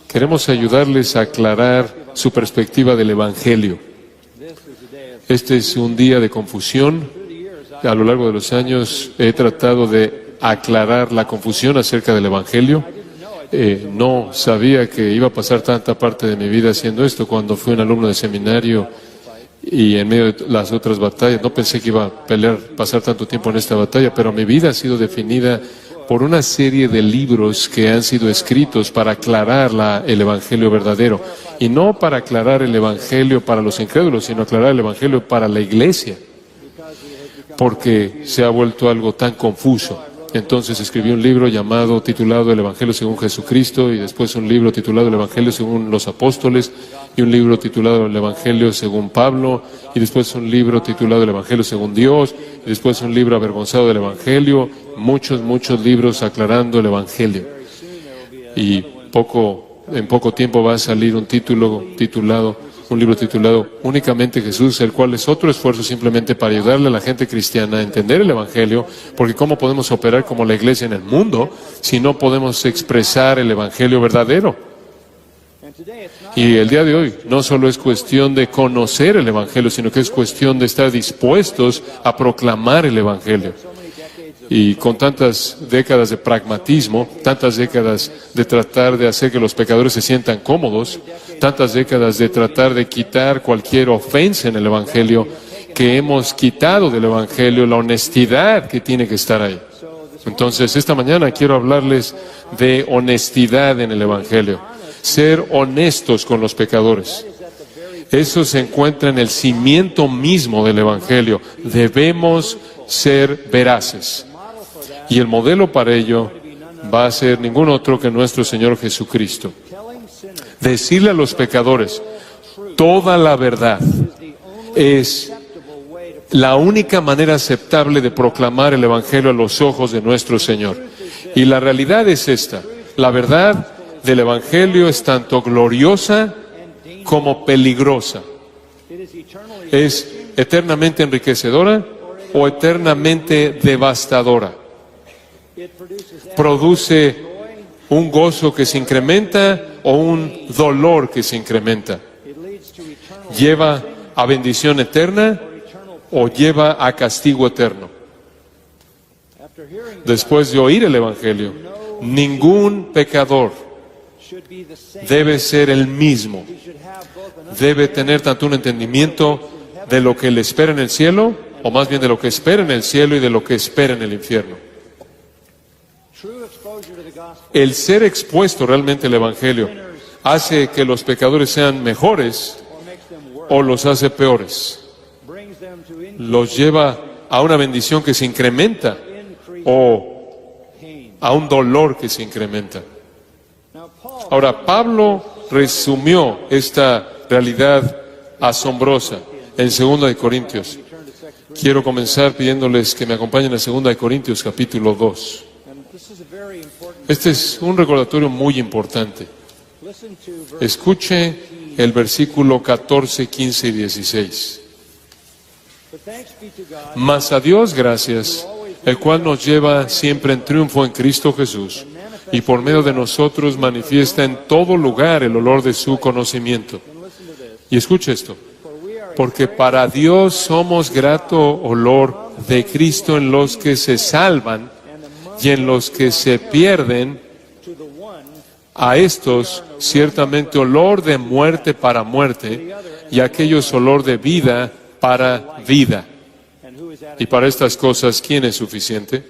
Queremos ayudarles a aclarar su perspectiva del Evangelio. Este es un día de confusión. A lo largo de los años he tratado de aclarar la confusión acerca del Evangelio. No sabía que iba a pasar tanta parte de mi vida haciendo esto cuando fui un alumno de seminario y en medio de las otras batallas. No pensé que iba a pasar tanto tiempo en esta batalla, pero mi vida ha sido definida por una serie de libros que han sido escritos para aclarar el Evangelio verdadero. Y no para aclarar el Evangelio para los incrédulos, sino aclarar el Evangelio para la iglesia. Porque se ha vuelto algo tan confuso. Entonces escribí un libro titulado El Evangelio según Jesucristo, y después un libro titulado El Evangelio según los Apóstoles, y un libro titulado El Evangelio según Pablo, y después un libro titulado El Evangelio según Dios, y después un libro avergonzado del Evangelio, muchos libros aclarando el Evangelio. Y en poco tiempo va a salir un libro titulado Únicamente Jesús, el cual es otro esfuerzo simplemente para ayudarle a la gente cristiana a entender el Evangelio, porque ¿cómo podemos operar como la iglesia en el mundo si no podemos expresar el Evangelio verdadero? Y el día de hoy no solo es cuestión de conocer el Evangelio, sino que es cuestión de estar dispuestos a proclamar el Evangelio. Y con tantas décadas de pragmatismo, tantas décadas de tratar de hacer que los pecadores se sientan cómodos, tantas décadas de tratar de quitar cualquier ofensa en el Evangelio, que hemos quitado del Evangelio la honestidad que tiene que estar ahí. Entonces, esta mañana quiero hablarles de honestidad en el Evangelio. Ser honestos con los pecadores. Eso se encuentra en el cimiento mismo del Evangelio. Debemos ser veraces. Y el modelo para ello va a ser ningún otro que nuestro Señor Jesucristo. Decirle a los pecadores toda la verdad es la única manera aceptable de proclamar el Evangelio a los ojos de nuestro Señor. Y la realidad es esta: la verdad del Evangelio es tanto gloriosa como peligrosa. Es eternamente enriquecedora o eternamente devastadora. Produce un gozo que se incrementa o un dolor que se incrementa. Lleva a bendición eterna o lleva a castigo eterno. Después de oír el Evangelio, ningún pecador debe ser el mismo. Debe tener tanto un entendimiento de lo que le espera en el cielo, o más bien de lo que espera en el cielo y de lo que espera en el infierno. El ser expuesto realmente al Evangelio hace que los pecadores sean mejores o los hace peores. Los lleva a una bendición que se incrementa o a un dolor que se incrementa. Ahora, Pablo resumió esta realidad asombrosa en 2 Corintios. Quiero comenzar pidiéndoles que me acompañen a 2 Corintios capítulo 2. Este es un recordatorio muy importante. Escuche el versículo 14, 15 y 16. Mas a Dios gracias, el cual nos lleva siempre en triunfo en Cristo Jesús, y por medio de nosotros manifiesta en todo lugar el olor de su conocimiento. Y escuche esto: porque para Dios somos grato olor de Cristo en los que se salvan y en los que se pierden. A estos ciertamente olor de muerte para muerte, y a aquellos olor de vida para vida. Y para estas cosas, ¿quién es suficiente?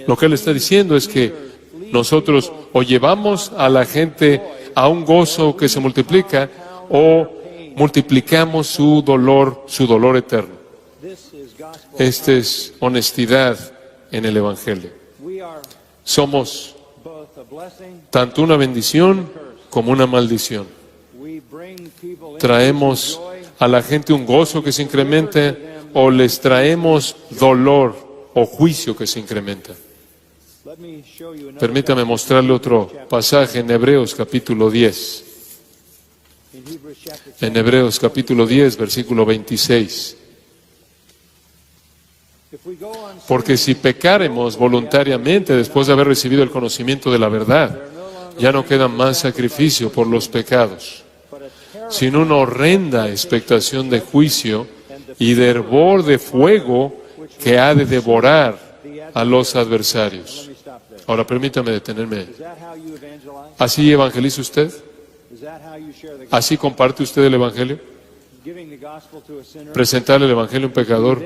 Lo que él está diciendo es que nosotros o llevamos a la gente a un gozo que se multiplica, o multiplicamos su dolor eterno. Esta es honestidad en el Evangelio. Somos tanto una bendición como una maldición. Traemos a la gente un gozo que se incrementa, o les traemos dolor o juicio que se incrementa. Permítame mostrarle otro pasaje en Hebreos capítulo 10. En Hebreos capítulo 10, versículo 26. Porque si pecáremos voluntariamente después de haber recibido el conocimiento de la verdad, Ya no queda más sacrificio por los pecados, sino una horrenda expectación de juicio y de hervor de fuego que ha de devorar a los adversarios. Ahora permítame detenerme. ¿Así evangeliza usted? ¿Así comparte usted el Evangelio? Presentarle el Evangelio a un pecador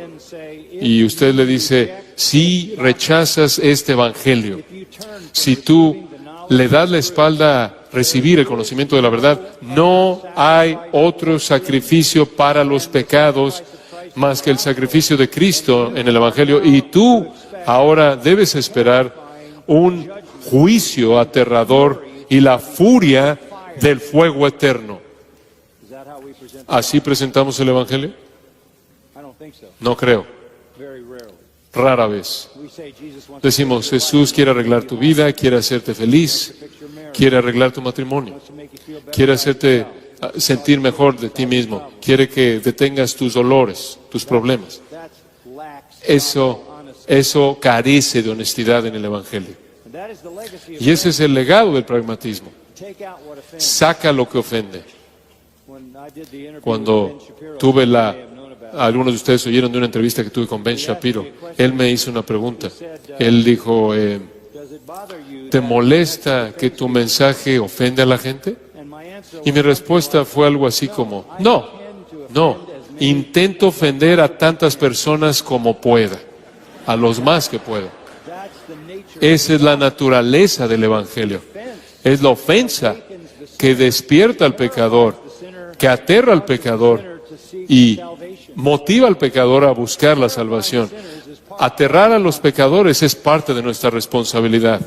y usted le dice, si rechazas este Evangelio, si tú le das la espalda a recibir el conocimiento de la verdad, no hay otro sacrificio para los pecados más que el sacrificio de Cristo en el Evangelio, y tú ahora debes esperar un juicio aterrador y la furia del fuego eterno. ¿Así presentamos el Evangelio? No creo. Rara vez. Decimos, Jesús quiere arreglar tu vida, quiere hacerte feliz, quiere arreglar tu matrimonio, quiere hacerte sentir mejor de ti mismo, quiere que detengas tus dolores, tus problemas. Eso carece de honestidad en el Evangelio. Y ese es el legado del pragmatismo. Saca lo que ofende. Cuando tuve algunos de ustedes oyeron de una entrevista que tuve con Ben Shapiro. Él me hizo una pregunta. Él dijo, ¿te molesta que tu mensaje ofende a la gente? Y mi respuesta fue algo así como, no, intento ofender a tantas personas como pueda, a los más que pueda. Esa es la naturaleza del Evangelio. Es la ofensa que despierta al pecador, que aterra al pecador y motiva al pecador a buscar la salvación. Aterrar a los pecadores es parte de nuestra responsabilidad.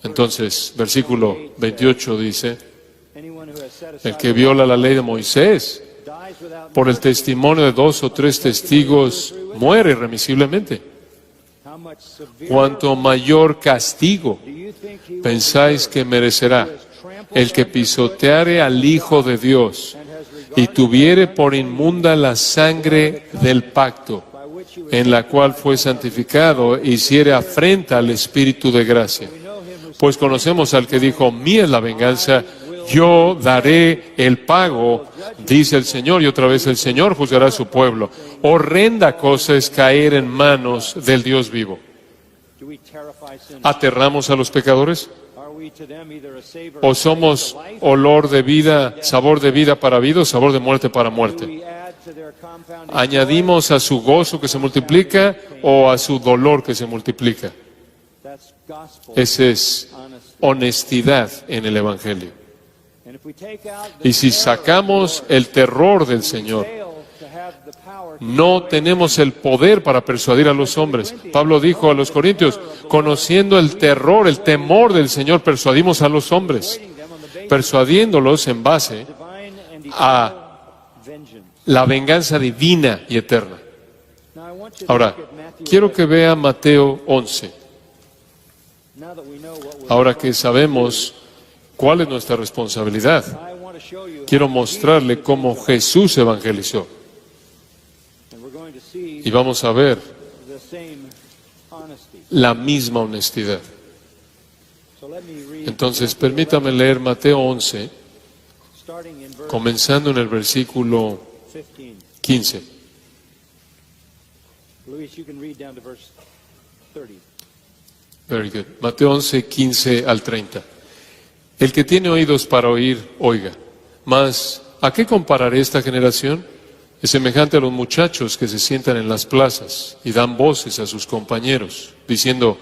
Entonces, versículo 28 dice, el que viola la ley de Moisés, por el testimonio de 2 o 3 testigos, muere irremisiblemente. Cuanto mayor castigo pensáis que merecerá el que pisoteare al Hijo de Dios y tuviere por inmunda la sangre del pacto, en la cual fue santificado, e hiciere afrenta al Espíritu de gracia. Pues conocemos al que dijo, mía es la venganza, yo daré el pago, dice el Señor, y otra vez el Señor juzgará a su pueblo. Horrenda cosa es caer en manos del Dios vivo. ¿Aterramos a los pecadores? ¿O somos olor de vida, sabor de vida para vida o sabor de muerte para muerte? ¿Añadimos a su gozo que se multiplica o a su dolor que se multiplica? Esa es honestidad en el Evangelio. Y si sacamos el terror del Señor, no tenemos el poder para persuadir a los hombres. Pablo dijo a los Corintios, conociendo el terror, el temor del Señor, persuadimos a los hombres, persuadiéndolos en base a la venganza divina y eterna. Ahora, quiero que vea Mateo 11. Ahora que sabemos cuál es nuestra responsabilidad, quiero mostrarle cómo Jesús evangelizó. Y vamos a ver la misma honestidad. Entonces, permítame leer Mateo 11, comenzando en el versículo 15. Very good. Mateo 11, 15 al 30. El que tiene oídos para oír, oiga. Mas, ¿a qué compararé esta generación? Es semejante a los muchachos que se sientan en las plazas y dan voces a sus compañeros, diciendo,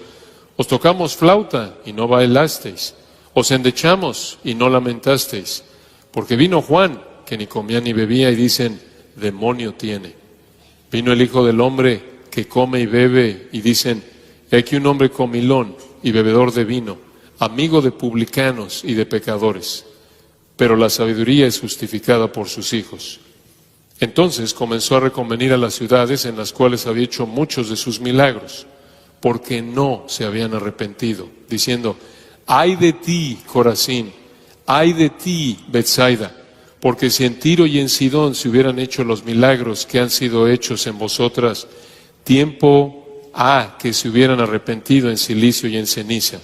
os tocamos flauta y no bailasteis, os endechamos y no lamentasteis, porque vino Juan, que ni comía ni bebía, y dicen, demonio tiene. Vino el Hijo del Hombre, que come y bebe, y dicen, he aquí un hombre comilón y bebedor de vino, amigo de publicanos y de pecadores. Pero la sabiduría es justificada por sus hijos. Entonces comenzó a reconvenir a las ciudades en las cuales había hecho muchos de sus milagros, porque no se habían arrepentido, diciendo, ay de ti, Corazín, ay de ti, Betsaida, porque si en Tiro y en Sidón se hubieran hecho los milagros que han sido hechos en vosotras, tiempo ha que se hubieran arrepentido en silicio y en ceniza.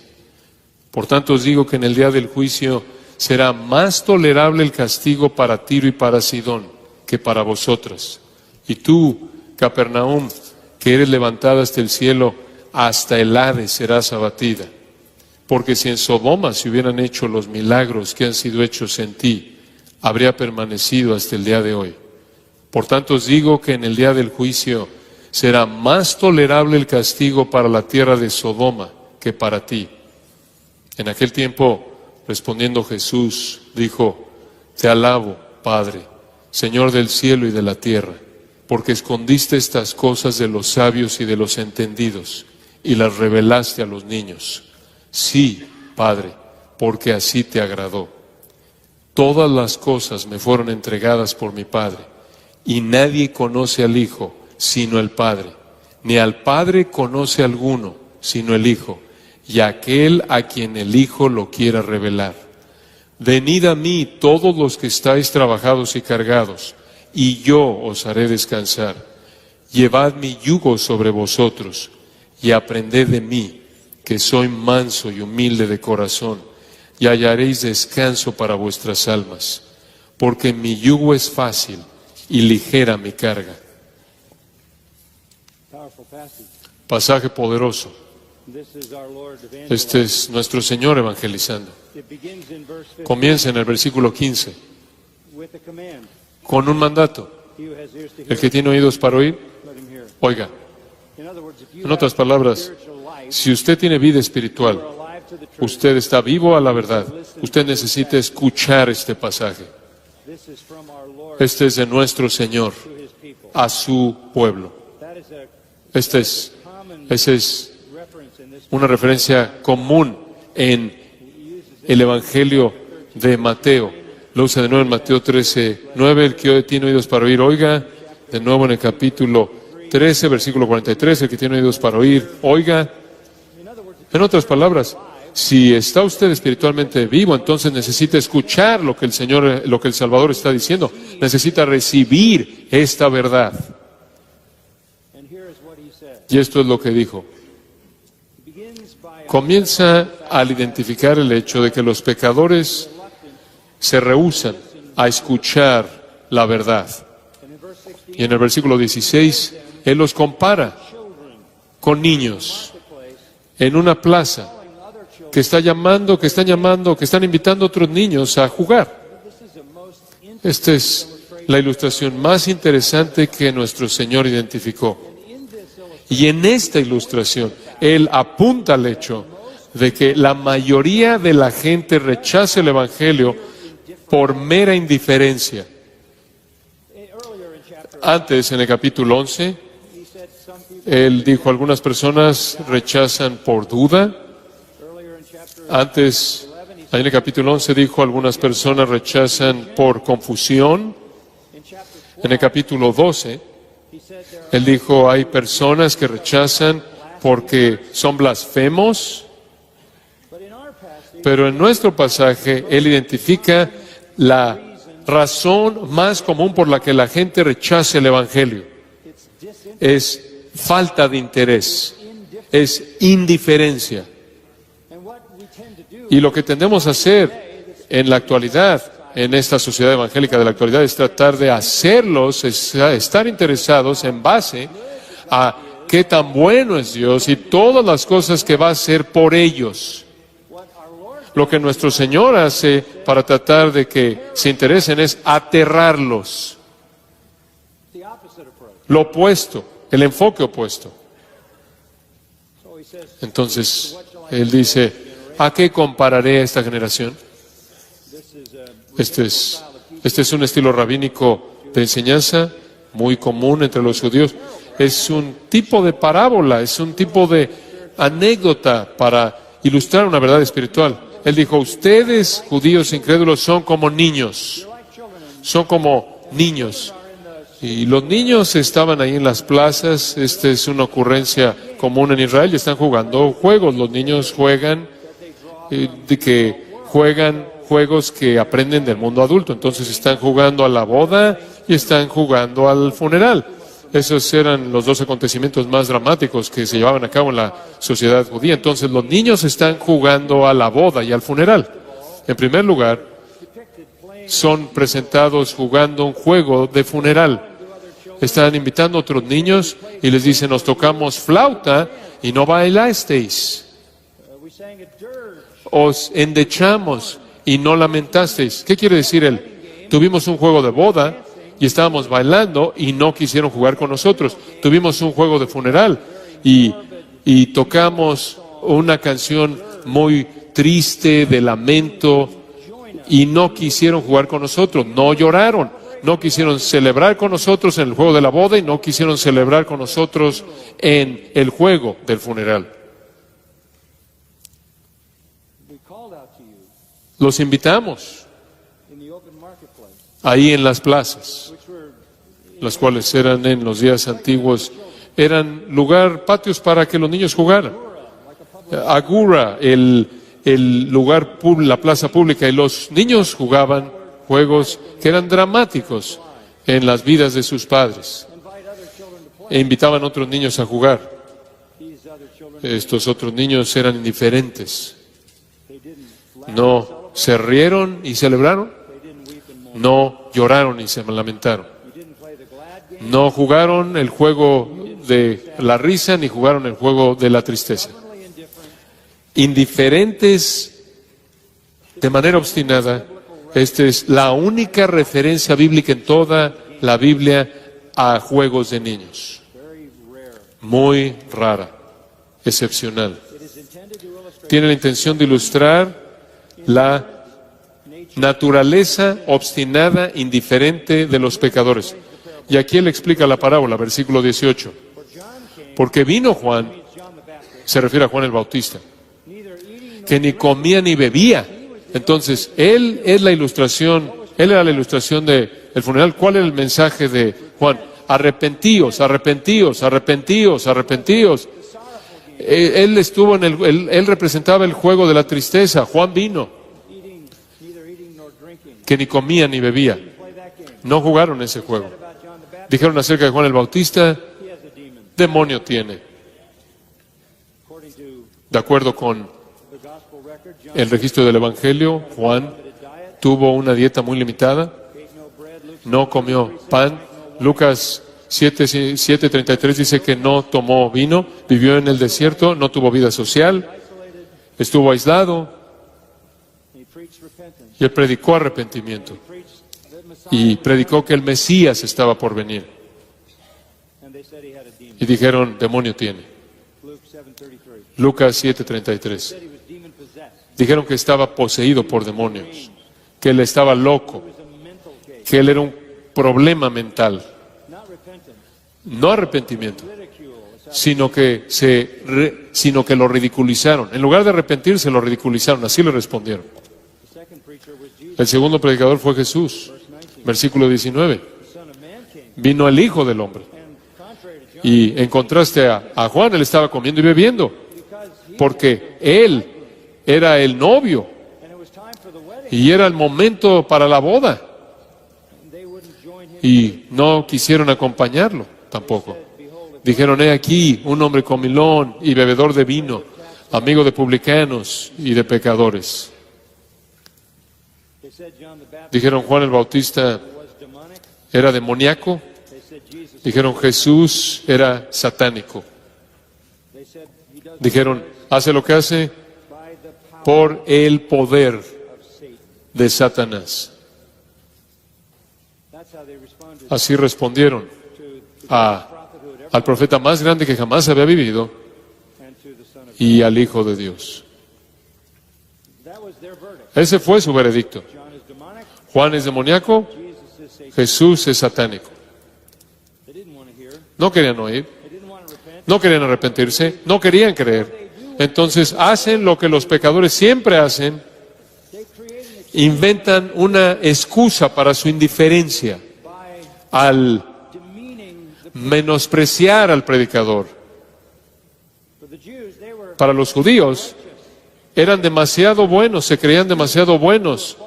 Por tanto os digo que en el día del juicio será más tolerable el castigo para Tiro y para Sidón que para vosotras. Y tú, Capernaum, que eres levantada hasta el cielo, hasta el Hades serás abatida. Porque si en Sodoma se hubieran hecho los milagros que han sido hechos en ti, habría permanecido hasta el día de hoy. Por tanto os digo que en el día del juicio será más tolerable el castigo para la tierra de Sodoma que para ti. En aquel tiempo, respondiendo Jesús, dijo: Te alabo, Padre, Señor del cielo y de la tierra, porque escondiste estas cosas de los sabios y de los entendidos, y las revelaste a los niños. Sí, Padre, porque así te agradó. Todas las cosas me fueron entregadas por mi Padre, y nadie conoce al Hijo sino el Padre, ni al Padre conoce alguno sino el Hijo, y aquel a quien el Hijo lo quiera revelar. Venid a mí todos los que estáis trabajados y cargados, y yo os haré descansar. Llevad mi yugo sobre vosotros, y aprended de mí, que soy manso y humilde de corazón, y hallaréis descanso para vuestras almas, porque mi yugo es fácil y ligera mi carga. Pasaje poderoso. Este es nuestro Señor evangelizando. Comienza en el versículo 15 con un mandato. El que tiene oídos para oír, oiga. En otras palabras, si usted tiene vida espiritual, usted está vivo a la verdad, usted necesita escuchar este pasaje. Este es de nuestro Señor a su pueblo. Esa es una referencia común en el Evangelio de Mateo. Lo usa de nuevo en Mateo 13:9. El que tiene oídos para oír, oiga. De nuevo en el capítulo 13, versículo 43. El que tiene oídos para oír, oiga. En otras palabras, si está usted espiritualmente vivo, entonces necesita escuchar lo que el Salvador está diciendo. Necesita recibir esta verdad. Y esto es lo que dijo. Comienza al identificar el hecho de que los pecadores se rehúsan a escuchar la verdad. Y en el versículo 16, Él los compara con niños en una plaza que están invitando a otros niños a jugar. Esta es la ilustración más interesante que nuestro Señor identificó. Y en esta ilustración, Él apunta al hecho de que la mayoría de la gente rechaza el Evangelio por mera indiferencia. Antes, en el capítulo 11, Él dijo: algunas personas rechazan por duda. Antes, en el capítulo 11, dijo: algunas personas rechazan por confusión. En el capítulo 12, Él dijo: hay personas que rechazan porque son blasfemos. Pero en nuestro pasaje, Él identifica la razón más común por la que la gente rechaza el Evangelio. Es falta de interés, es indiferencia. Y lo que tendemos a hacer en la actualidad, en esta sociedad evangélica de la actualidad, es tratar de hacerlos estar interesados en base a qué tan bueno es Dios y todas las cosas que va a hacer por ellos. Lo que nuestro Señor hace para tratar de que se interesen es aterrarlos. Lo opuesto, el enfoque opuesto. Entonces, Él dice: ¿a qué compararé a esta generación? Este es un estilo rabínico de enseñanza muy común entre los judíos. Es un tipo de parábola, es un tipo de anécdota para ilustrar una verdad espiritual. Él dijo: ustedes, judíos incrédulos, son como niños. Son como niños. Y los niños estaban ahí en las plazas. Esta es una ocurrencia común en Israel. Y están jugando juegos. Los niños juegan juegos que aprenden del mundo adulto. Entonces están jugando a la boda y están jugando al funeral. Esos eran los dos acontecimientos más dramáticos que se llevaban a cabo en la sociedad judía. Entonces los niños están jugando a la boda y al funeral. En primer lugar, son presentados jugando un juego de funeral. Están invitando a otros niños y les dicen, nos tocamos flauta y no bailasteis. Os endechamos y no lamentasteis. ¿Qué quiere decir él? Tuvimos un juego de boda y estábamos bailando y no quisieron jugar con nosotros. Tuvimos un juego de funeral y tocamos una canción muy triste, de lamento, y no quisieron jugar con nosotros. No lloraron, no quisieron celebrar con nosotros en el juego de la boda y no quisieron celebrar con nosotros en el juego del funeral. Los invitamos ahí en las plazas, las cuales eran en los días antiguos, eran patios para que los niños jugaran. Agora, el lugar, la plaza pública, y los niños jugaban juegos que eran dramáticos en las vidas de sus padres e invitaban a otros niños a jugar. Estos otros niños eran indiferentes. No se rieron y celebraron, no lloraron y se lamentaron. No jugaron el juego de la risa ni jugaron el juego de la tristeza. Indiferentes de manera obstinada. Esta es la única referencia bíblica en toda la Biblia a juegos de niños. Muy rara, excepcional. Tiene la intención de ilustrar la naturaleza obstinada, indiferente de los pecadores. Y aquí él explica la parábola, versículo 18. Porque vino Juan, se refiere a Juan el Bautista, que ni comía ni bebía. Entonces, él era la ilustración del funeral. ¿Cuál era el mensaje de Juan? Arrepentíos, arrepentíos, arrepentíos, arrepentíos. Él representaba el juego de la tristeza. Juan vino, que ni comía ni bebía. No jugaron ese juego. Dijeron acerca de Juan el Bautista, demonio tiene. De acuerdo con el registro del Evangelio, Juan tuvo una dieta muy limitada, no comió pan. Lucas 7:33 dice que no tomó vino, vivió en el desierto, no tuvo vida social, estuvo aislado, y él predicó arrepentimiento, y predicó que el Mesías estaba por venir. Y dijeron, demonio tiene. Lucas 7:33. Dijeron que estaba poseído por demonios, que él estaba loco, que él era un problema mental. No arrepentimiento, sino que lo ridiculizaron. En lugar de arrepentirse, lo ridiculizaron. Así le respondieron. El segundo predicador fue Jesús. Versículo 19. Vino el Hijo del Hombre. Y en contraste a Juan, él estaba comiendo y bebiendo, porque él era el novio y era el momento para la boda. Y no quisieron acompañarlo tampoco. Dijeron, he aquí un hombre comilón y bebedor de vino, amigo de publicanos y de pecadores. Dijeron, Juan el Bautista era demoníaco. Dijeron, Jesús era satánico. Dijeron, hace lo que hace por el poder de Satanás. Así respondieron al profeta más grande que jamás había vivido y al Hijo de Dios. Ese fue su veredicto. Juan es demoníaco, Jesús es satánico. No querían oír, no querían arrepentirse, no querían creer. Entonces hacen lo que los pecadores siempre hacen: inventan una excusa para su indiferencia al menospreciar al predicador. Para los judíos eran demasiado buenos, se creían demasiado buenos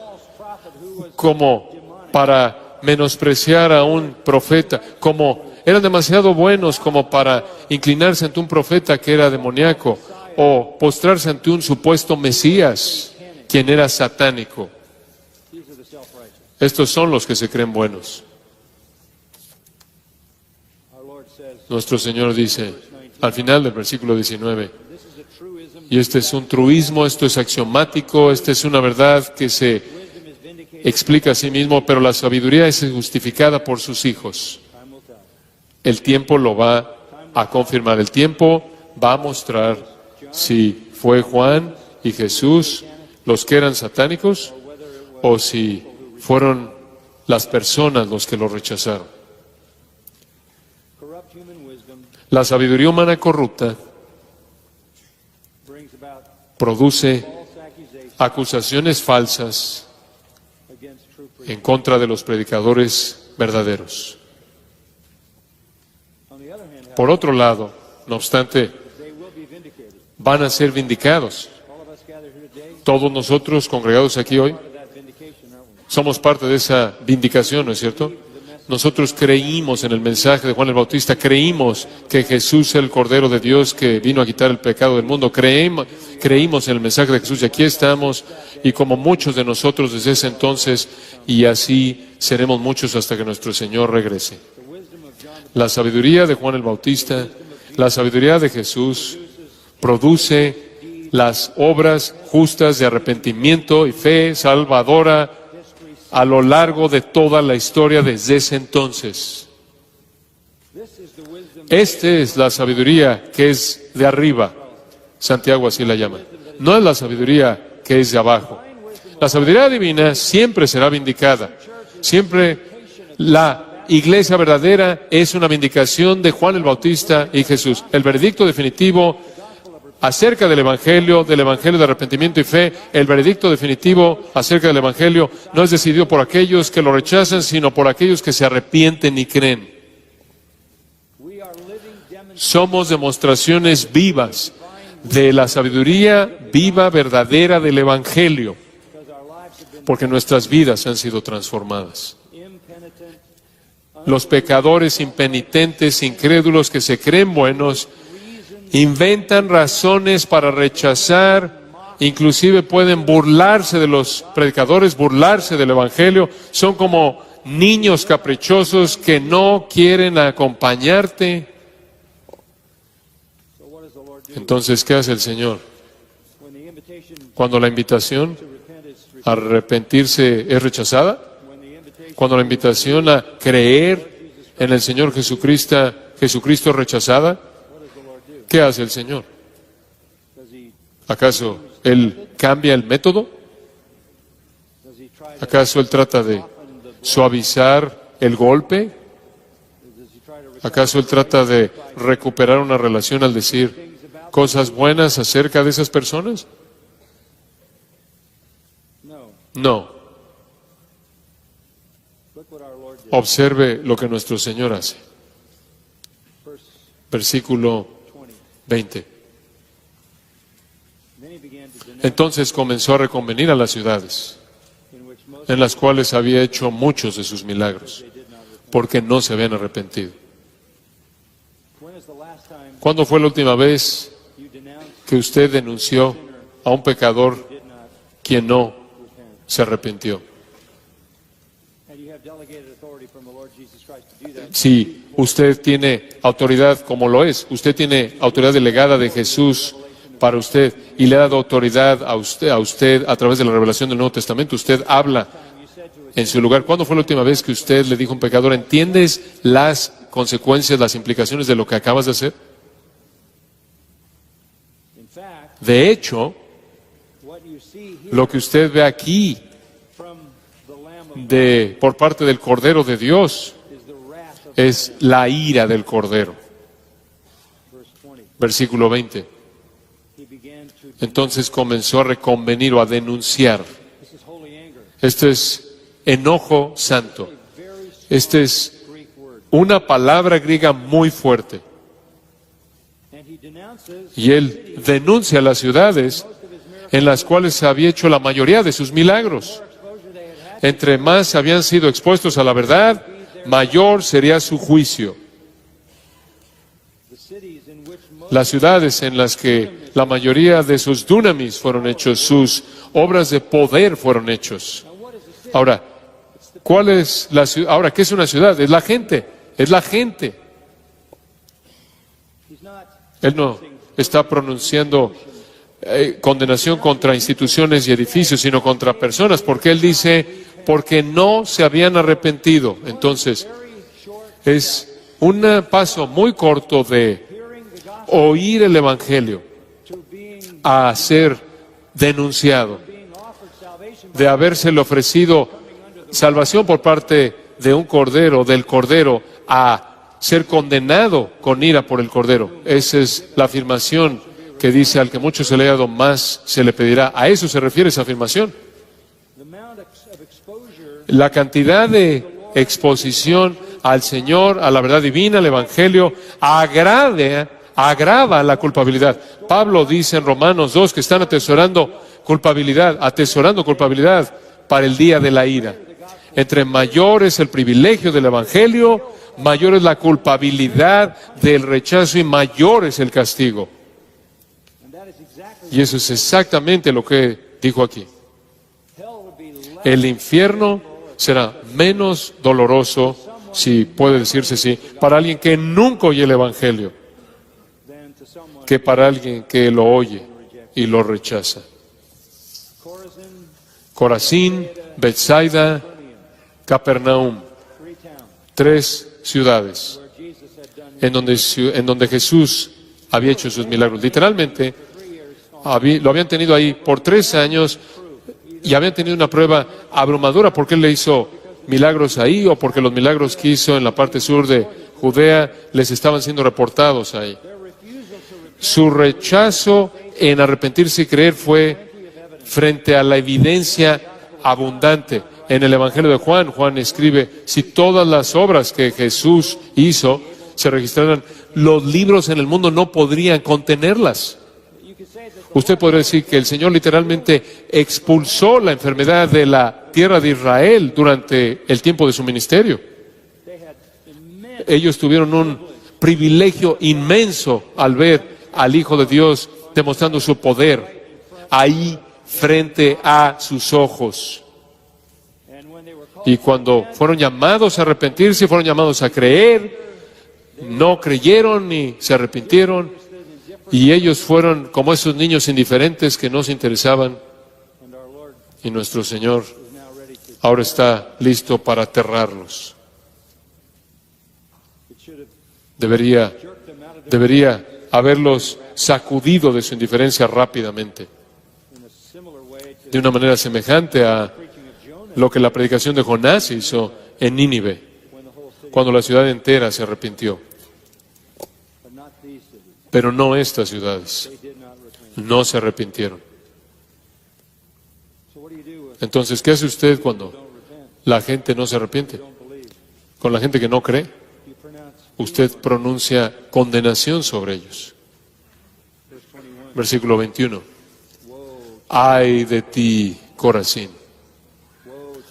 como para menospreciar a un profeta, como Eran demasiado buenos como para inclinarse ante un profeta que era demoníaco o postrarse ante un supuesto Mesías, quien era satánico. Estos son los que se creen buenos. Nuestro Señor dice, al final del versículo 19, y este es un truismo, esto es axiomático, esta es una verdad que se explica a sí mismo, pero la sabiduría es justificada por sus hijos. El tiempo lo va a confirmar, el tiempo va a mostrar si fue Juan y Jesús los que eran satánicos o si fueron las personas los que lo rechazaron. La sabiduría humana corrupta produce acusaciones falsas en contra de los predicadores verdaderos. Por otro lado, no obstante, van a ser vindicados. Todos nosotros congregados aquí hoy somos parte de esa vindicación, ¿no es cierto? Nosotros creímos en el mensaje de Juan el Bautista, creímos que Jesús es el Cordero de Dios que vino a quitar el pecado del mundo, creímos en el mensaje de Jesús y aquí estamos, y como muchos de nosotros desde ese entonces, y así seremos muchos hasta que nuestro Señor regrese. La sabiduría de Juan el Bautista, la sabiduría de Jesús, produce las obras justas de arrepentimiento y fe salvadora a lo largo de toda la historia desde ese entonces. Esta es la sabiduría que es de arriba. Santiago así la llama. No es la sabiduría que es de abajo. La sabiduría divina siempre será vindicada. Siempre la iglesia verdadera es una vindicación de Juan el Bautista y Jesús. El veredicto definitivo acerca del Evangelio de arrepentimiento y fe, el veredicto definitivo acerca del Evangelio no es decidido por aquellos que lo rechazan, sino por aquellos que se arrepienten y creen. Somos demostraciones vivas de la sabiduría viva, verdadera del Evangelio, porque nuestras vidas han sido transformadas. Los pecadores impenitentes, incrédulos que se creen buenos, inventan razones para rechazar, inclusive pueden burlarse de los predicadores, burlarse del Evangelio. Son como niños caprichosos que no quieren acompañarte. Entonces, ¿qué hace el Señor? Cuando la invitación a arrepentirse es rechazada, cuando la invitación a creer en el Señor Jesucristo es rechazada, ¿qué hace el Señor? ¿Acaso Él cambia el método? ¿Acaso Él trata de suavizar el golpe? ¿Acaso Él trata de recuperar una relación al decir cosas buenas acerca de esas personas? No. Observe lo que nuestro Señor hace. Versículo 20. Entonces comenzó a reconvenir a las ciudades, en las cuales había hecho muchos de sus milagros, porque no se habían arrepentido. ¿Cuándo fue la última vez que usted denunció a un pecador quien no se arrepintió? Si usted tiene autoridad como lo es, usted tiene autoridad delegada de Jesús para usted y le ha dado autoridad a usted a través de la revelación del Nuevo Testamento, usted habla en su lugar. ¿Cuándo fue la última vez que usted le dijo a un pecador, ¿entiendes las consecuencias, las implicaciones de lo que acabas de hacer? De hecho, lo que usted ve aquí por parte del Cordero de Dios es la ira del Cordero. Versículo 20. Entonces comenzó a reconvenir o a denunciar. Esto es enojo santo. Esta es una palabra griega muy fuerte. Y él denuncia las ciudades en las cuales había hecho la mayoría de sus milagros. Entre más habían sido expuestos a la verdad, mayor sería su juicio. las ciudades en las que la mayoría de sus dunamis fueron hechos, sus obras de poder fueron hechos. Ahora, ¿cuál es la ciudad? Ahora, ¿qué es una ciudad? Es la gente, es la gente. Él no está pronunciando condenación contra instituciones y edificios, sino contra personas, porque él dice, porque no se habían arrepentido. Entonces, es un paso muy corto de oír el Evangelio a ser denunciado, de habérsele ofrecido salvación por parte de un cordero, del cordero, a ser condenado con ira por el cordero. Esa es la afirmación que dice, al que mucho se le haya dado, más se le pedirá. A eso se refiere esa afirmación. La cantidad de exposición al Señor, a la verdad divina, al Evangelio, agrava la culpabilidad. Pablo dice en Romanos 2 que están atesorando culpabilidad para el día de la ira. Entre mayor es el privilegio del Evangelio, mayor es la culpabilidad del rechazo y mayor es el castigo. Y eso es exactamente lo que dijo aquí. El infierno será menos doloroso, si puede decirse así, para alguien que nunca oye el Evangelio, que para alguien que lo oye y lo rechaza. Corazín, Betsaida, Capernaum, 3 ciudades en donde Jesús había hecho sus milagros. Literalmente, lo habían tenido ahí por 3 años y habían tenido una prueba abrumadora porque Él le hizo milagros ahí o porque los milagros que hizo en la parte sur de Judea les estaban siendo reportados ahí. Su rechazo en arrepentirse y creer fue frente a la evidencia abundante. En el Evangelio de Juan, Juan escribe, si todas las obras que Jesús hizo se registraran, los libros en el mundo no podrían contenerlas. Usted podría decir que el Señor literalmente expulsó la enfermedad de la tierra de Israel durante el tiempo de su ministerio. Ellos tuvieron un privilegio inmenso al ver al Hijo de Dios demostrando su poder ahí frente a sus ojos. Y cuando fueron llamados a arrepentirse, fueron llamados a creer, no creyeron ni se arrepintieron, y ellos fueron como esos niños indiferentes que no se interesaban, y nuestro Señor ahora está listo para aterrarlos. Debería haberlos sacudido de su indiferencia rápidamente, de una manera semejante a lo que la predicación de Jonás hizo en Nínive, cuando la ciudad entera se arrepintió. Pero no estas ciudades, no se arrepintieron. Entonces, ¿qué hace usted cuando la gente no se arrepiente? Con la gente que no cree, usted pronuncia condenación sobre ellos. Versículo 21. Ay de ti, Corazín.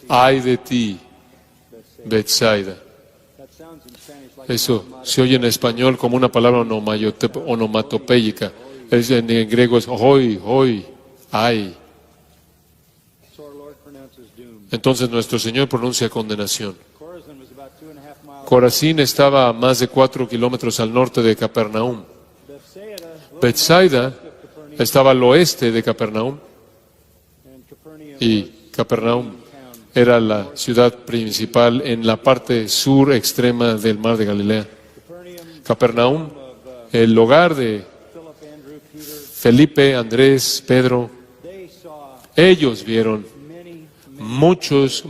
Ay de ti, Betsaida. Eso se oye en español como una palabra onomatopéyica. En griego es hoi, hoi, ay. Entonces nuestro Señor pronuncia condenación. Corazín estaba a más de 4 kilómetros al norte de Capernaum. Betsaida estaba al oeste de Capernaum. Y Capernaum era la ciudad principal en la parte sur extrema del mar de Galilea. Capernaum, el hogar de Felipe, Andrés, Pedro. Ellos vieron muchos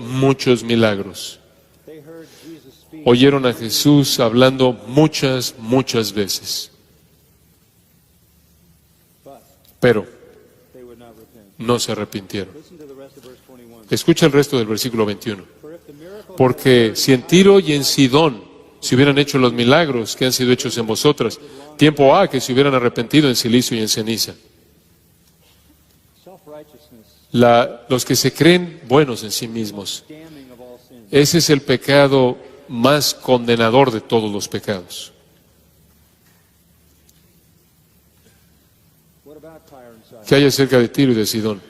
milagros. Oyeron a Jesús hablando muchas veces. Pero no se arrepintieron. Escucha el resto del versículo 21. Porque si en Tiro y en Sidón se hubieran hecho los milagros que han sido hechos en vosotras, tiempo ha que se hubieran arrepentido en silicio y en ceniza. Los que se creen buenos en sí mismos, ese es el pecado más condenador de todos los pecados. ¿Qué hay acerca de Tiro y de Sidón?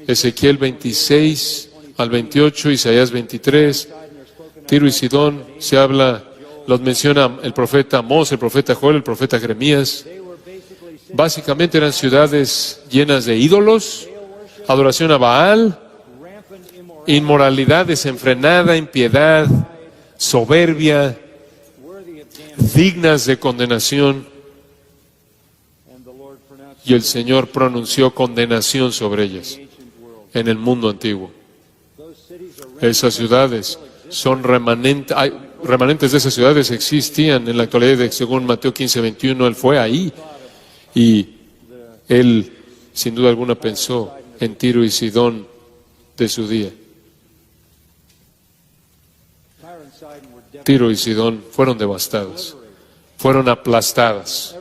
Ezequiel 26 al 28, Isaías 23, Tiro y Sidón, se habla, los menciona el profeta Amós, el profeta Joel, el profeta Jeremías. Básicamente eran ciudades llenas de ídolos, adoración a Baal, inmoralidad desenfrenada, impiedad, soberbia, dignas de condenación. Y el Señor pronunció condenación sobre ellas en el mundo antiguo. Esas ciudades son remanentes, remanentes de esas ciudades existían en la actualidad, según Mateo 15, 21, Él fue ahí y Él, sin duda alguna, pensó en Tiro y Sidón de su día. Tiro y Sidón fueron devastadas, fueron aplastadas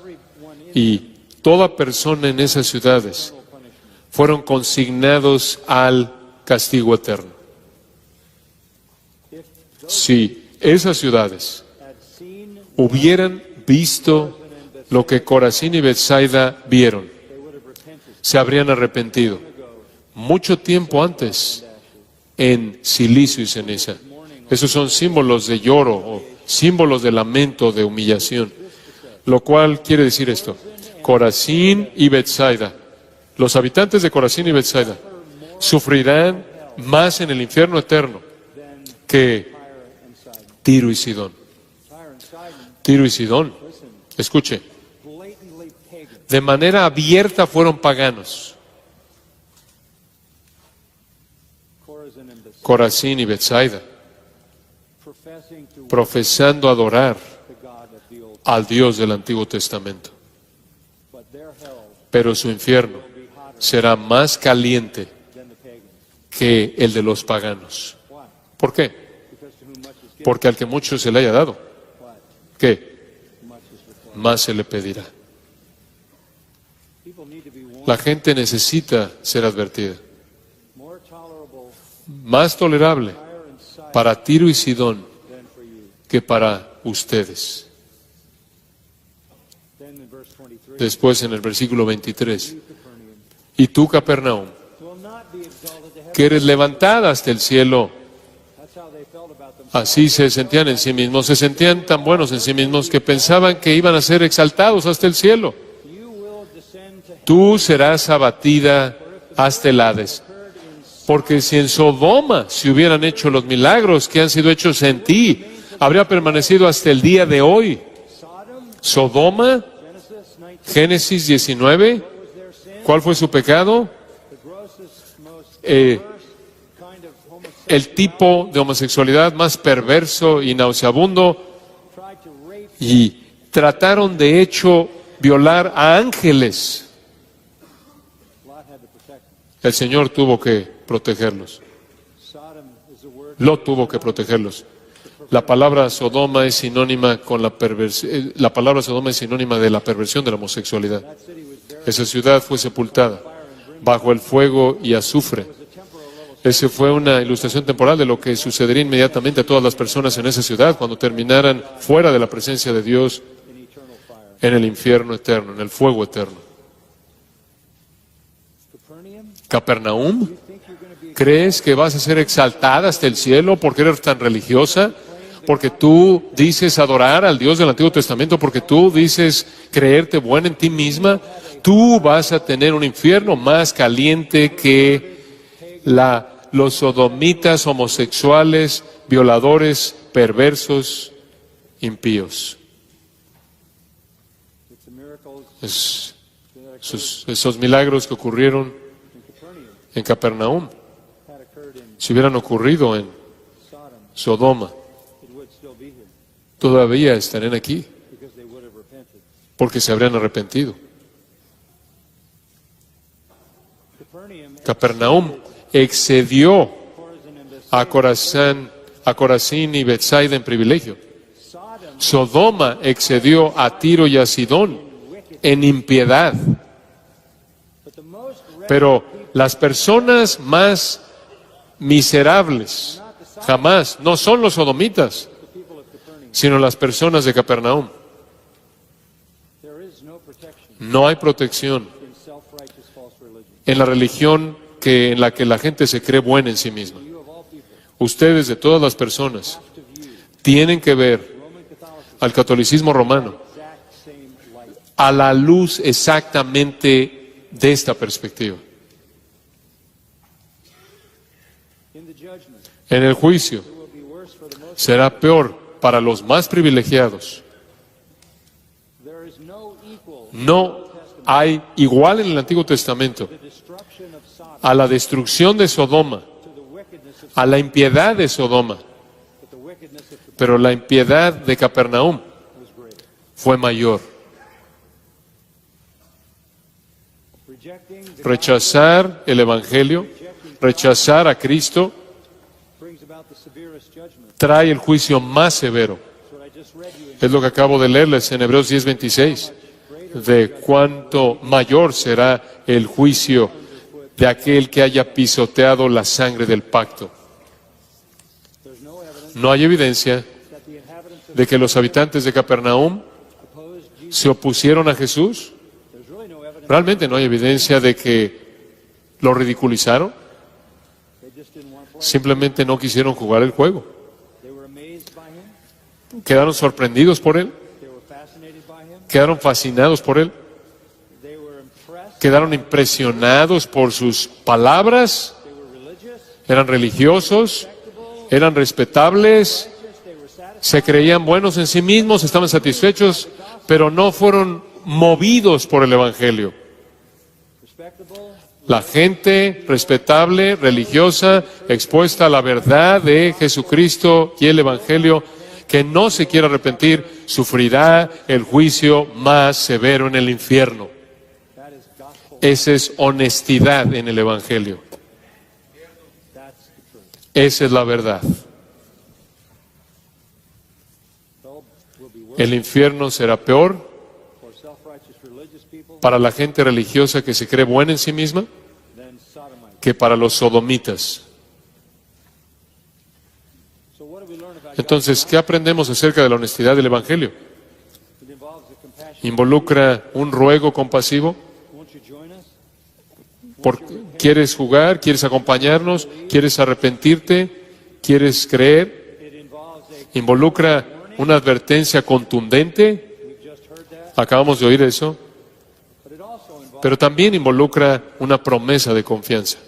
y toda persona en esas ciudades fueron consignados al castigo eterno. Si esas ciudades hubieran visto lo que Corazín y Betsaida vieron, se habrían arrepentido mucho tiempo antes en silicio y ceniza. Esos son símbolos de lloro o símbolos de lamento, de humillación. Lo cual quiere decir esto: Corazín y Betsaida, los habitantes de Corazín y Betsaida, sufrirán más en el infierno eterno que Tiro y Sidón. Tiro y Sidón, escuche, de manera abierta fueron paganos. Corazín y Betsaida, profesando adorar al Dios del Antiguo Testamento. Pero su infierno será más caliente que el de los paganos. ¿Por qué? Porque al que mucho se le haya dado, ¿qué? Más se le pedirá. La gente necesita ser advertida. Más tolerable para Tiro y Sidón que para ustedes. Después en el versículo 23, y tú, Capernaum, que eres levantada hasta el cielo. Así se sentían en sí mismos, se sentían tan buenos en sí mismos que pensaban que iban a ser exaltados hasta el cielo. Tú serás abatida hasta el Hades. Porque si en Sodoma se hubieran hecho los milagros que han sido hechos en ti, habría permanecido hasta el día de hoy. Sodoma, Génesis 19, ¿cuál fue su pecado? El tipo de homosexualidad más perverso y nauseabundo, y trataron de hecho violar a ángeles. El Señor tuvo que protegerlos. Lot tuvo que protegerlos. La palabra Sodoma es sinónima con la palabra Sodoma es sinónima de la perversión de la homosexualidad. Esa ciudad fue sepultada bajo el fuego y azufre. Esa fue una ilustración temporal de lo que sucedería inmediatamente a todas las personas en esa ciudad cuando terminaran fuera de la presencia de Dios en el infierno eterno, en el fuego eterno. Capernaum, ¿crees que vas a ser exaltada hasta el cielo porque eres tan religiosa? Porque tú dices adorar al Dios del Antiguo Testamento, porque tú dices creerte buena en ti misma. Tú vas a tener un infierno más caliente que los sodomitas, homosexuales, violadores, perversos, impíos. Esos milagros que ocurrieron en Capernaum, si hubieran ocurrido en Sodoma, todavía estarían aquí, porque se habrían arrepentido. Capernaum excedió a Corazín y Betsaida en privilegio. Sodoma excedió a Tiro y a Sidón en impiedad. Pero las personas más miserables jamás no son los sodomitas, sino las personas de Capernaum. No hay protección en la religión en la que la gente se cree buena en sí misma. Ustedes, de todas las personas, tienen que ver al catolicismo romano a la luz exactamente de esta perspectiva. En el juicio será peor para los más privilegiados. No hay igual en el Antiguo Testamento a la destrucción de Sodoma, a la impiedad de Sodoma, pero la impiedad de Capernaum fue mayor. Rechazar el Evangelio, rechazar a Cristo, trae el juicio más severo. Es lo que acabo de leerles en Hebreos 10:26, de cuánto mayor será el juicio de aquel que haya pisoteado la sangre del pacto. No hay evidencia de que los habitantes de Capernaum se opusieron a Jesús. Realmente no hay evidencia de que lo ridiculizaron. Simplemente no quisieron jugar el juego. Quedaron sorprendidos por él. Quedaron fascinados por él. Quedaron impresionados por sus palabras. Eran religiosos, eran respetables, se creían buenos en sí mismos, estaban satisfechos, pero no fueron movidos por el Evangelio. La gente respetable, religiosa, expuesta a la verdad de Jesucristo y el Evangelio, que no se quiera arrepentir, sufrirá el juicio más severo en el infierno. Esa es honestidad en el Evangelio. Esa es la verdad. El infierno será peor para la gente religiosa que se cree buena en sí misma que para los sodomitas. Entonces, ¿qué aprendemos acerca de la honestidad del Evangelio? ¿Involucra un ruego compasivo? ¿Quieres jugar? ¿Quieres acompañarnos? ¿Quieres arrepentirte? ¿Quieres creer? ¿Involucra una advertencia contundente? Acabamos de oír eso. Pero también involucra una promesa de confianza.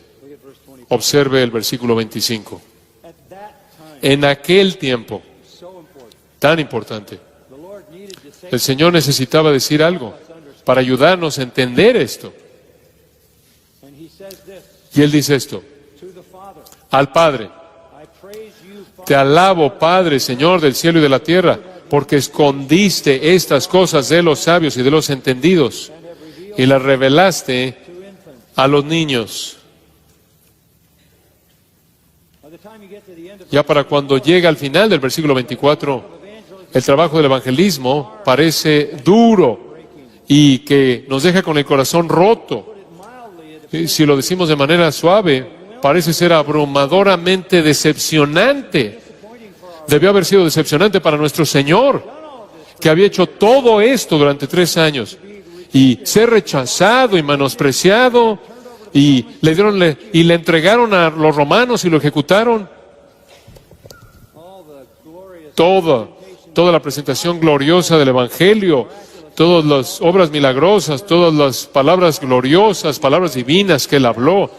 Observe el versículo 25. En aquel tiempo, tan importante, el Señor necesitaba decir algo para ayudarnos a entender esto. Y Él dice esto: al Padre, te alabo, Padre, Señor del cielo y de la tierra, porque escondiste estas cosas de los sabios y de los entendidos y las revelaste a los niños. Ya para cuando llega al final del versículo 24, el trabajo del evangelismo parece duro y que nos deja con el corazón roto. Si lo decimos de manera suave, parece ser abrumadoramente decepcionante. Debió haber sido decepcionante para nuestro Señor, que había hecho todo esto durante 3 años, y ser rechazado y menospreciado, y le entregaron a los romanos y lo ejecutaron. Toda la presentación gloriosa del Evangelio, todas las obras milagrosas, todas las palabras gloriosas, palabras divinas que Él habló,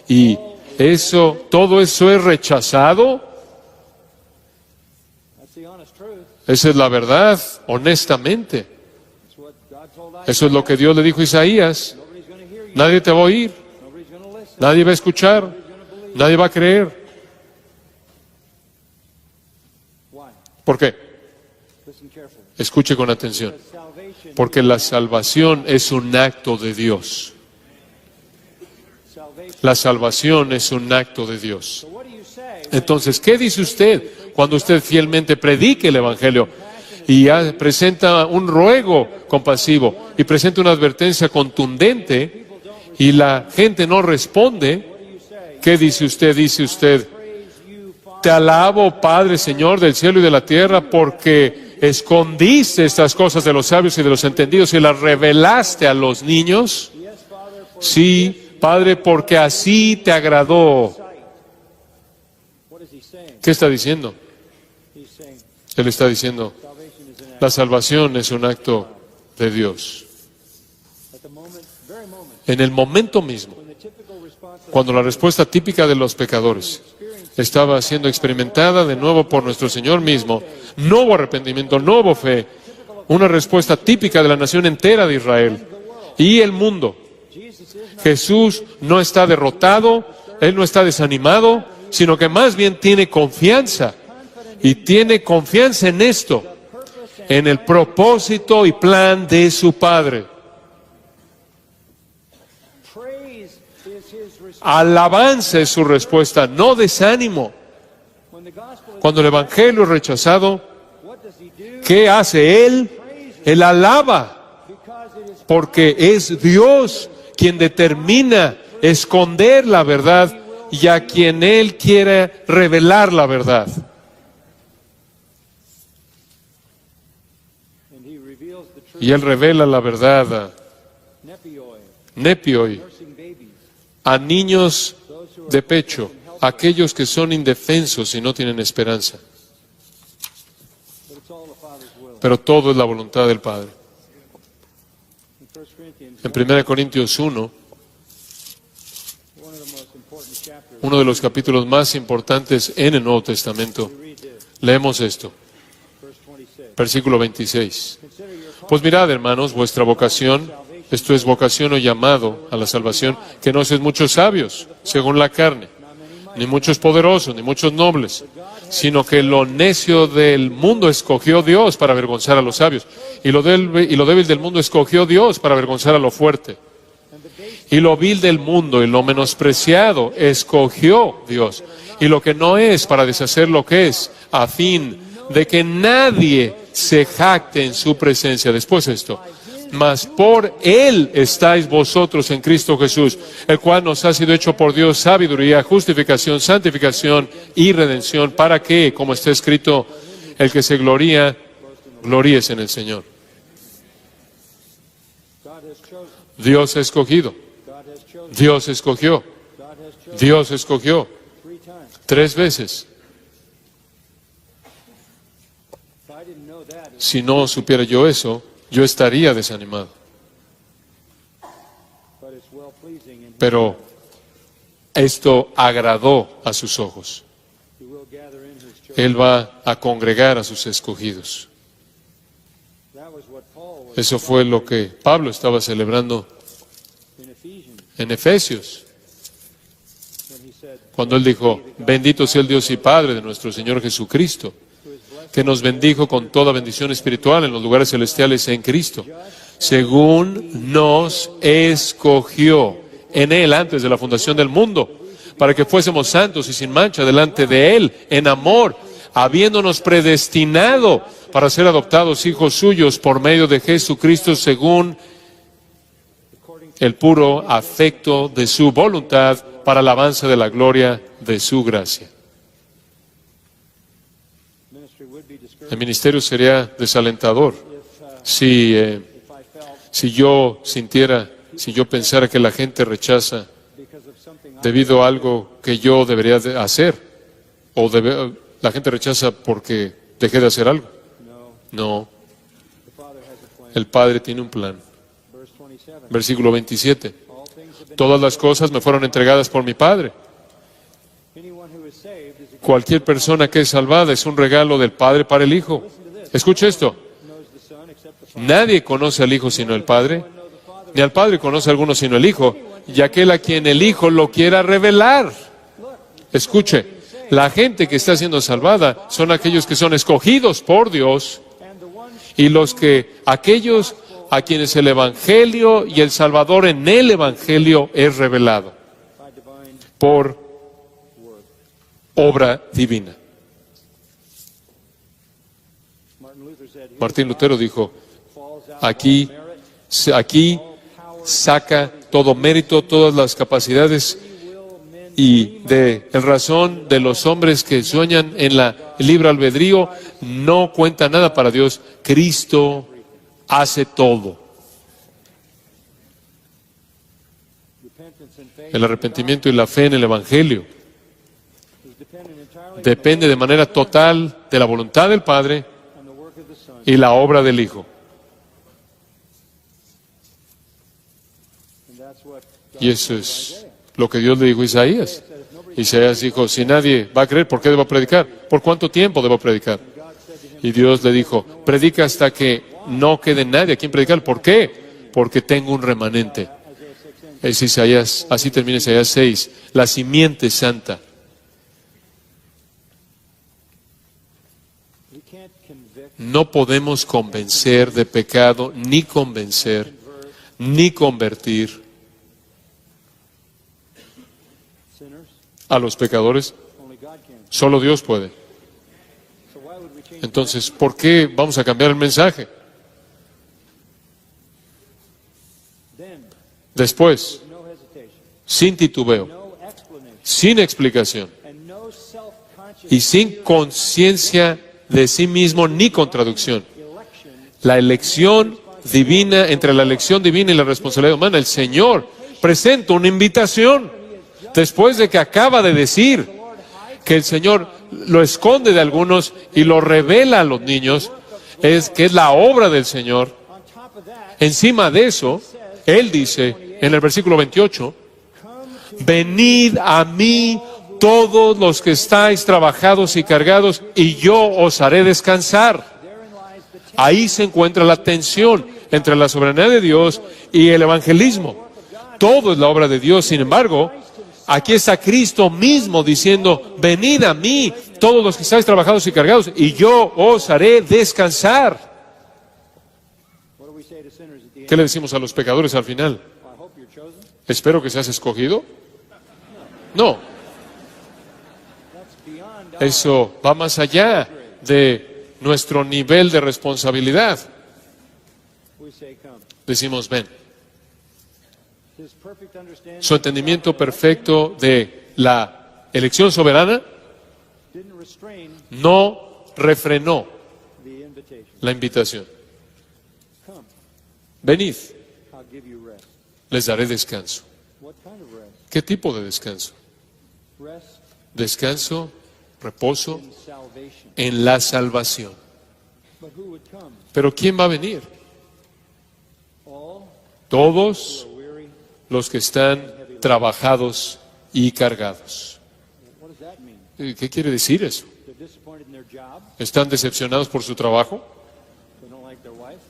y todo eso es rechazado. Esa es la verdad, honestamente. Eso es lo que Dios le dijo a Isaías. Nadie te va a oír, nadie va a escuchar, nadie va a creer. ¿Por qué? Escuche con atención. Porque la salvación es un acto de Dios. La salvación es un acto de Dios. Entonces, ¿qué dice usted cuando usted fielmente predique el Evangelio y presenta un ruego compasivo y presenta una advertencia contundente y la gente no responde? ¿Qué dice usted? Dice usted: te alabo, Padre, Señor del cielo y de la tierra, porque escondiste estas cosas de los sabios y de los entendidos y las revelaste a los niños. Sí, Padre, porque así te agradó. ¿Qué está diciendo? Él está diciendo, la salvación es un acto de Dios. En el momento mismo, cuando la respuesta típica de los pecadores estaba siendo experimentada de nuevo por nuestro Señor mismo, no hubo arrepentimiento, no hubo fe, una respuesta típica de la nación entera de Israel y el mundo. Jesús no está derrotado, Él no está desanimado, sino que más bien tiene confianza, y tiene confianza en esto, en el propósito y plan de su Padre. Alabanza es su respuesta, no desánimo. Cuando el Evangelio es rechazado, ¿qué hace Él? Él alaba, porque es Dios quien determina esconder la verdad y a quien Él quiere revelar la verdad. Y Él revela la verdad a nepioi, a niños de pecho, aquellos que son indefensos y no tienen esperanza. Pero todo es la voluntad del Padre. En 1 Corintios 1, uno de los capítulos más importantes en el Nuevo Testamento, leemos esto. Versículo 26. Pues mirad, hermanos, vuestra vocación, esto es vocación o llamado a la salvación, que no sois muchos sabios, según la carne, ni muchos poderosos, ni muchos nobles, sino que lo necio del mundo escogió Dios para avergonzar a los sabios, y lo débil del mundo escogió Dios para avergonzar a lo fuerte. Y lo vil del mundo y lo menospreciado escogió Dios, y lo que no es para deshacer lo que es, a fin de que nadie se jacte en su presencia. Después esto, mas por Él estáis vosotros en Cristo Jesús, el cual nos ha sido hecho por Dios sabiduría, justificación, santificación y redención, para que, como está escrito, el que se gloría, gloríese en el Señor. Dios ha escogido, Dios escogió, Dios escogió 3 veces. Si no supiera yo eso, yo estaría desanimado. Pero esto agradó a sus ojos. Él va a congregar a sus escogidos. Eso fue lo que Pablo estaba celebrando en Efesios, cuando él dijo, bendito sea el Dios y Padre de nuestro Señor Jesucristo, que nos bendijo con toda bendición espiritual en los lugares celestiales en Cristo, según nos escogió en Él antes de la fundación del mundo, para que fuésemos santos y sin mancha delante de Él, en amor, habiéndonos predestinado para ser adoptados hijos suyos por medio de Jesucristo, según el puro afecto de su voluntad, para alabanza de la gloria de su gracia. El ministerio sería desalentador si yo sintiera, si yo pensara que la gente rechaza debido a algo que yo debería hacer, o la gente rechaza porque dejé de hacer algo. No. El Padre tiene un plan. Versículo 27. Todas las cosas me fueron entregadas por mi Padre. Cualquier persona que es salvada es un regalo del Padre para el Hijo. Escuche esto. Nadie conoce al Hijo sino el Padre, ni al Padre conoce a alguno sino el Hijo, y aquel a quien el Hijo lo quiera revelar. Escuche, la gente que está siendo salvada son aquellos que son escogidos por Dios, y aquellos a quienes el Evangelio y el Salvador en el Evangelio es revelado por obra divina. Martín Lutero dijo, aquí saca todo mérito, todas las capacidades y en razón de los hombres que sueñan en el libre albedrío, no cuenta nada para Dios. Cristo hace todo. El arrepentimiento y la fe en el Evangelio depende de manera total de la voluntad del Padre y la obra del Hijo. Y eso es lo que Dios le dijo a Isaías. Isaías dijo, si nadie va a creer, ¿por qué debo predicar? ¿Por cuánto tiempo debo predicar? Y Dios le dijo, predica hasta que no quede nadie a quien predicar. ¿Por qué? Porque tengo un remanente. Es Isaías, así termina Isaías 6, la simiente santa. No podemos convencer de pecado, ni convencer, ni convertir a los pecadores. Solo Dios puede. Entonces, ¿por qué vamos a cambiar el mensaje? Después, sin titubeo, sin explicación y sin conciencia de sí mismo ni contradicción. La elección divina, entre la elección divina y la responsabilidad humana, el Señor presenta una invitación después de que acaba de decir que el Señor lo esconde de algunos y lo revela a los niños, es que es la obra del Señor. Encima de eso, Él dice en el versículo 28, venid a mí todos los que estáis trabajados y cargados, y yo os haré descansar. Ahí se encuentra la tensión entre la soberanía de Dios y el evangelismo. Todo es la obra de Dios, sin embargo, aquí está Cristo mismo diciendo, venid a mí todos los que estáis trabajados y cargados, y yo os haré descansar. ¿Qué le decimos a los pecadores al final? ¿Espero que seas escogido? No. Eso va más allá de nuestro nivel de responsabilidad. Decimos, ven. Su entendimiento perfecto de la elección soberana no refrenó la invitación. Venid, les daré descanso. ¿Qué tipo de descanso? Descanso, reposo en la salvación. Pero ¿quién va a venir? Todos los que están trabajados y cargados. ¿Qué quiere decir eso? ¿Están decepcionados por su trabajo?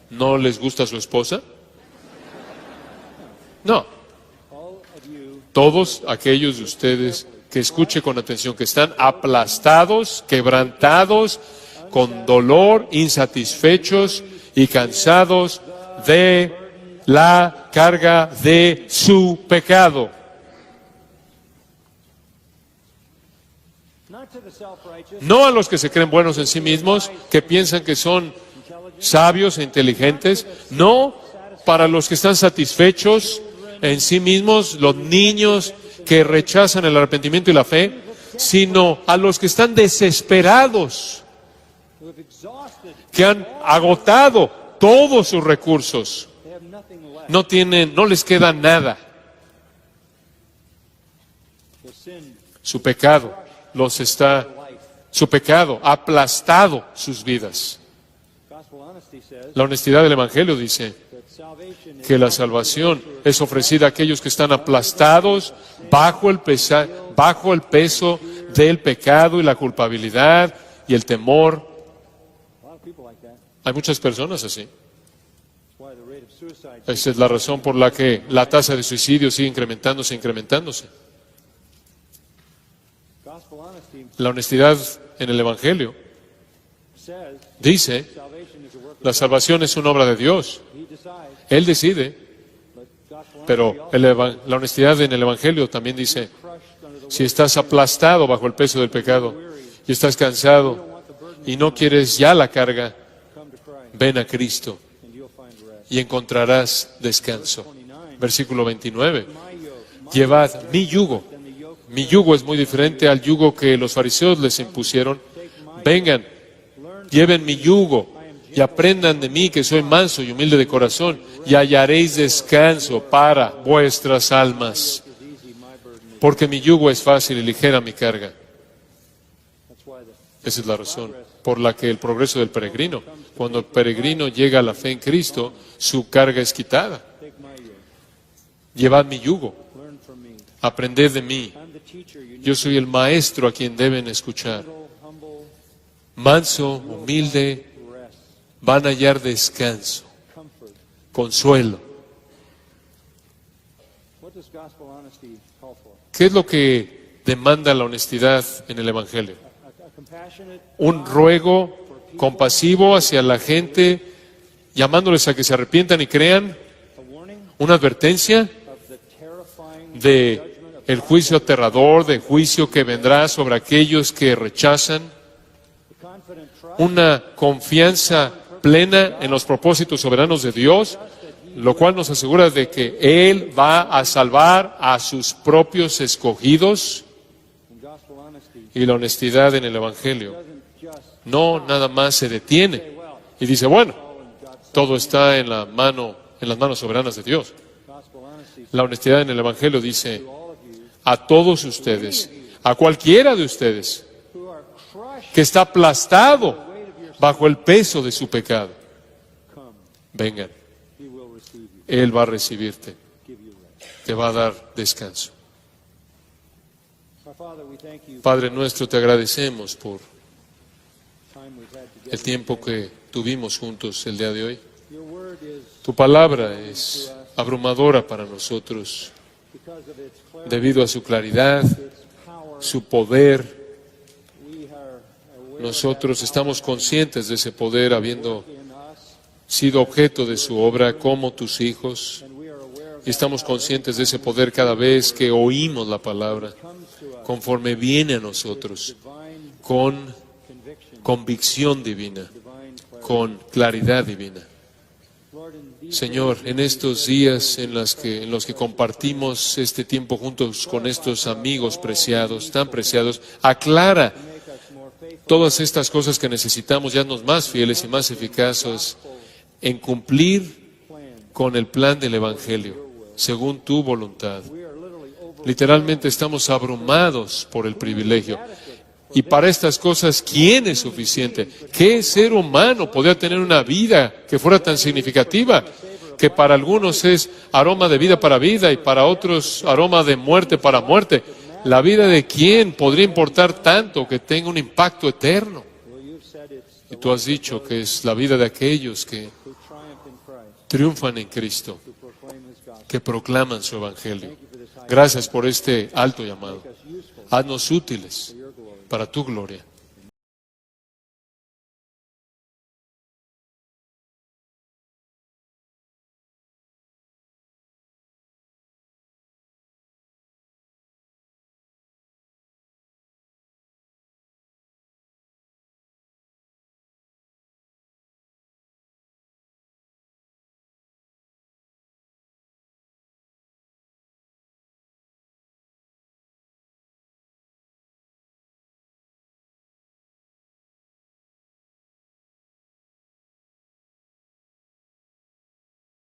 ¿No les gusta su esposa? No. Todos aquellos de ustedes que escuche con atención, que están aplastados, quebrantados, con dolor, insatisfechos y cansados de la carga de su pecado. No a los que se creen buenos en sí mismos, que piensan que son sabios e inteligentes. No para los que están satisfechos en sí mismos, los niños que rechazan el arrepentimiento y la fe, sino a los que están desesperados, que han agotado todos sus recursos. No les queda nada. Su pecado ha aplastado sus vidas. La honestidad del Evangelio dice que la salvación es ofrecida a aquellos que están aplastados bajo el peso del pecado y la culpabilidad y el temor. Hay muchas personas así. Esa es la razón por la que la tasa de suicidio sigue incrementándose. La honestidad en el Evangelio dice, la salvación es una obra de Dios. Él decide, pero la honestidad en el Evangelio también dice, si estás aplastado bajo el peso del pecado y estás cansado y no quieres ya la carga, ven a Cristo y encontrarás descanso. Versículo 29. Llevad mi yugo. Mi yugo es muy diferente al yugo que los fariseos les impusieron. Vengan, lleven mi yugo y aprendan de mí que soy manso y humilde de corazón, y hallaréis descanso para vuestras almas. Porque mi yugo es fácil y ligera mi carga. Esa es la razón por la que el progreso del peregrino, cuando el peregrino llega a la fe en Cristo, su carga es quitada. Llevad mi yugo, aprended de mí. Yo soy el maestro a quien deben escuchar. Manso, humilde, van a hallar descanso, consuelo. ¿Qué es lo que demanda la honestidad en el Evangelio? Un ruego compasivo hacia la gente, llamándoles a que se arrepientan y crean. Una advertencia de el juicio aterrador, de juicio que vendrá sobre aquellos que rechazan. Una confianza plena en los propósitos soberanos de Dios, lo cual nos asegura de que Él va a salvar a sus propios escogidos. Y la honestidad en el Evangelio no nada más se detiene y dice, bueno, todo está en las manos soberanas de Dios. La honestidad en el Evangelio dice, a todos ustedes, a cualquiera de ustedes que está aplastado bajo el peso de su pecado, vengan, Él va a recibirte, te va a dar descanso. Padre nuestro, te agradecemos por el tiempo que tuvimos juntos el día de hoy. Tu palabra es abrumadora para nosotros debido a su claridad, su poder. Nosotros estamos conscientes de ese poder habiendo sido objeto de su obra como tus hijos. Y estamos conscientes de ese poder cada vez que oímos la palabra, conforme viene a nosotros, con convicción divina, con claridad divina. Señor, en estos días en los que compartimos este tiempo juntos con estos amigos preciados, tan preciados, aclara todas estas cosas que necesitamos, ya nos más fieles y más eficaces en cumplir con el plan del Evangelio, según tu voluntad. Literalmente estamos abrumados por el privilegio. Y para estas cosas, ¿quién es suficiente? ¿Qué ser humano podría tener una vida que fuera tan significativa? Que para algunos es aroma de vida para vida y para otros aroma de muerte para muerte. ¿La vida de quién podría importar tanto que tenga un impacto eterno? Y tú has dicho que es la vida de aquellos que triunfan en Cristo, que proclaman su Evangelio. Gracias por este alto llamado. Haznos útiles para tu gloria.